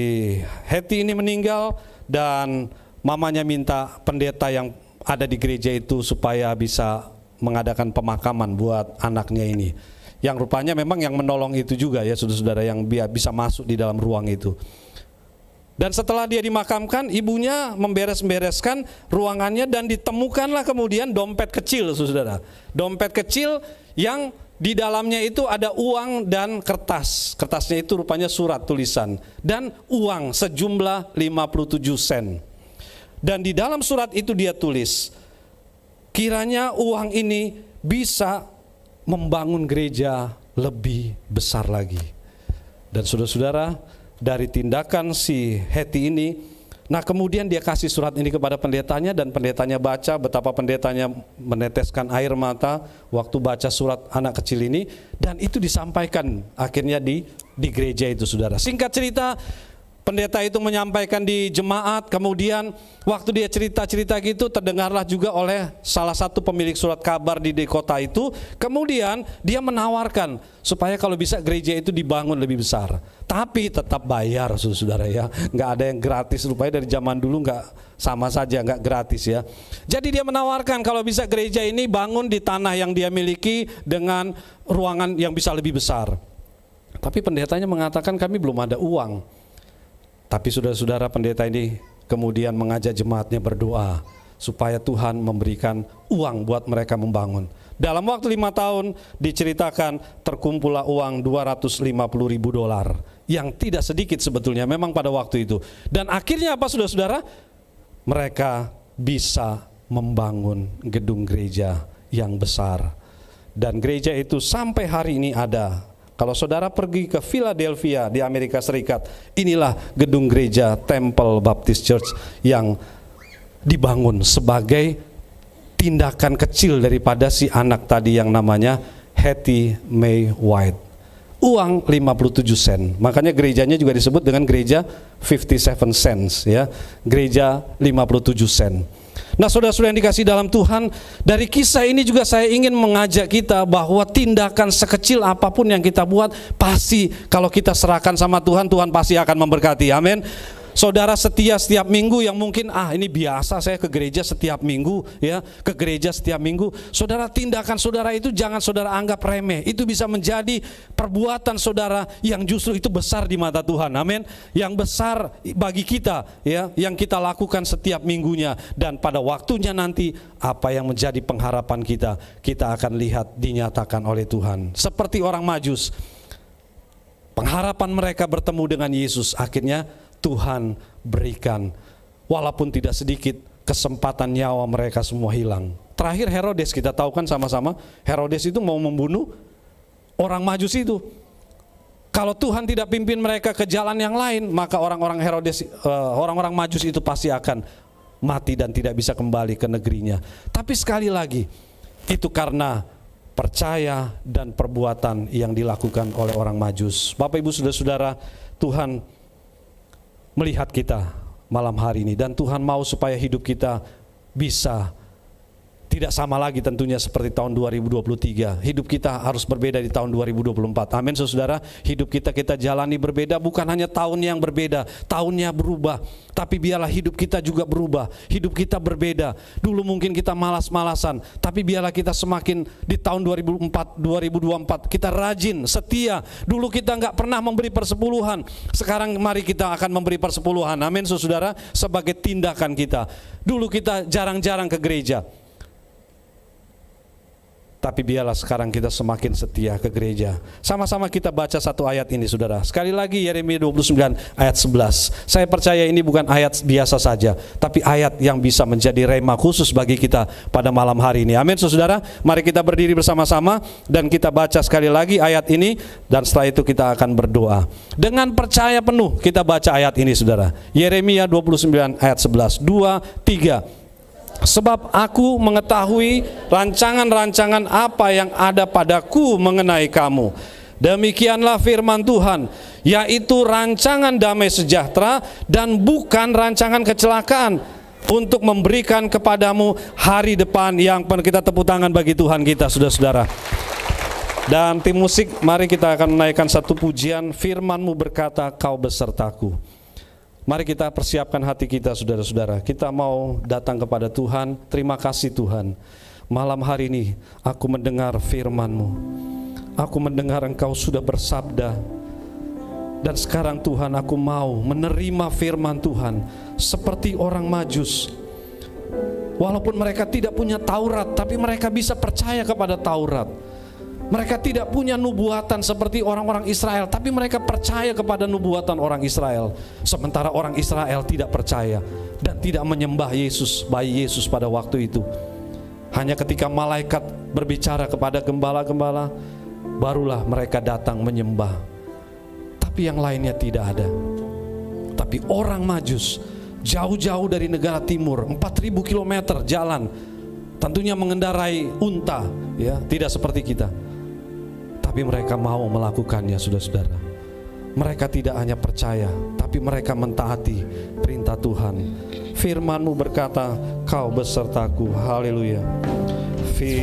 S1: Hetty ini meninggal dan mamanya minta pendeta yang ada di gereja itu supaya bisa mengadakan pemakaman buat anaknya ini. Yang rupanya memang yang menolong itu juga, ya saudara-saudara, yang bisa masuk di dalam ruang itu. Dan setelah dia dimakamkan, ibunya memberes-bereskan ruangannya dan ditemukanlah kemudian dompet kecil, saudara. Dompet kecil yang di dalamnya itu ada uang dan kertas. Kertasnya itu rupanya surat tulisan dan uang sejumlah 57 sen. Dan di dalam surat itu dia tulis, kiranya uang ini bisa membangun gereja lebih besar lagi. Dan saudara-saudara, dari tindakan si Hetty ini, nah kemudian dia kasih surat ini kepada pendetanya dan pendetanya baca, betapa pendetanya meneteskan air mata waktu baca surat anak kecil ini, dan itu disampaikan akhirnya di gereja itu, saudara. Singkat cerita, pendeta itu menyampaikan di jemaat, kemudian waktu dia cerita-cerita gitu terdengarlah juga oleh salah satu pemilik surat kabar di kota itu. Kemudian dia menawarkan supaya kalau bisa gereja itu dibangun lebih besar, tapi tetap bayar, saudara, ya. Nggak ada yang gratis, rupanya dari zaman dulu nggak sama saja, nggak gratis, ya. Jadi dia menawarkan kalau bisa gereja ini bangun di tanah yang dia miliki dengan ruangan yang bisa lebih besar. Tapi pendetanya mengatakan kami belum ada uang. Tapi saudara-saudara, pendeta ini kemudian mengajak jemaatnya berdoa supaya Tuhan memberikan uang buat mereka membangun. Dalam waktu 5 tahun diceritakan terkumpullah uang $250.000 yang tidak sedikit sebetulnya memang pada waktu itu. Dan akhirnya apa, saudara-saudara? Mereka bisa membangun gedung gereja yang besar. Dan gereja itu sampai hari ini ada. Kalau saudara pergi ke Philadelphia di Amerika Serikat, inilah gedung gereja Temple Baptist Church yang dibangun sebagai tindakan kecil daripada si anak tadi yang namanya Hetty May White. Uang 57 sen. Makanya gerejanya juga disebut dengan gereja 57 cents, ya. Gereja 57 sen. Nah, saudara-saudara yang dikasih dalam Tuhan, dari kisah ini juga saya ingin mengajak kita bahwa tindakan sekecil apapun yang kita buat, pasti kalau kita serahkan sama Tuhan, Tuhan pasti akan memberkati. Amin. Saudara setia setiap minggu yang mungkin ini biasa saya ke gereja setiap minggu, ya, ke gereja setiap minggu. Saudara, tindakan saudara itu jangan saudara anggap remeh. Itu bisa menjadi perbuatan saudara yang justru itu besar di mata Tuhan. Amin. Yang besar bagi kita, ya, yang kita lakukan setiap minggunya, dan pada waktunya nanti apa yang menjadi pengharapan kita akan lihat dinyatakan oleh Tuhan. Seperti orang Majus, pengharapan mereka bertemu dengan Yesus, akhirnya Tuhan berikan, walaupun tidak sedikit, kesempatan nyawa mereka semua hilang. Terakhir Herodes, kita tahu kan sama-sama, Herodes itu mau membunuh orang Majus itu. Kalau Tuhan tidak pimpin mereka ke jalan yang lain, maka orang-orang Herodes, orang-orang Majus itu pasti akan mati dan tidak bisa kembali ke negerinya. Tapi sekali lagi, itu karena percaya dan perbuatan yang dilakukan oleh orang Majus. Bapak Ibu saudara-saudara, Tuhan melihat kita malam hari ini, dan Tuhan mau supaya hidup kita bisa tidak sama lagi tentunya seperti tahun 2023. Hidup kita harus berbeda di tahun 2024. Amin saudara. Hidup kita jalani berbeda, bukan hanya tahun yang berbeda, tahunnya berubah, tapi biarlah hidup kita juga berubah. Hidup kita berbeda. Dulu mungkin kita malas-malasan, tapi biarlah kita semakin di tahun 2024 kita rajin, setia. Dulu kita nggak pernah memberi persepuluhan, sekarang mari kita akan memberi persepuluhan. Amin saudara, sebagai tindakan kita. Dulu kita jarang-jarang ke gereja, tapi biarlah sekarang kita semakin setia ke gereja. Sama-sama kita baca satu ayat ini saudara. Sekali lagi Yeremia 29 ayat 11. Saya percaya ini bukan ayat biasa saja, tapi ayat yang bisa menjadi rema khusus bagi kita pada malam hari ini. Amin saudara. Mari kita berdiri bersama-sama dan kita baca sekali lagi ayat ini, dan setelah itu kita akan berdoa. Dengan percaya penuh kita baca ayat ini saudara. Yeremia 29 ayat 11. 2, 3. Sebab aku mengetahui rancangan-rancangan apa yang ada padaku mengenai kamu. Demikianlah firman Tuhan, yaitu rancangan damai sejahtera dan bukan rancangan kecelakaan, untuk memberikan kepadamu hari depan yang penuh. Kita tepuk tangan bagi Tuhan kita, saudara-saudara. Dan tim musik, mari kita akan menaikkan satu pujian, firman-Mu berkata, Kau besertaku. Mari kita persiapkan hati kita saudara-saudara. Kita mau datang kepada Tuhan. Terima kasih Tuhan. Malam hari ini aku mendengar firman-Mu. Aku mendengar Engkau sudah bersabda. Dan sekarang Tuhan, aku mau menerima firman Tuhan seperti orang Majus. Walaupun mereka tidak punya Taurat, tapi mereka bisa percaya kepada Taurat. Mereka tidak punya nubuatan seperti orang-orang Israel, tapi mereka percaya kepada nubuatan orang Israel. Sementara orang Israel tidak percaya dan tidak menyembah Yesus, bayi Yesus pada waktu itu. Hanya ketika malaikat berbicara kepada gembala-gembala, barulah mereka datang menyembah. Tapi yang lainnya tidak ada. Tapi orang Majus, jauh-jauh dari negara timur, 4.000 km jalan, tentunya mengendarai unta, ya, tidak seperti kita. Tapi mereka mau melakukannya, saudara-saudara. Mereka tidak hanya percaya, tapi mereka mentaati perintah Tuhan. Firman-Mu berkata, Kau besertaku. Haleluya.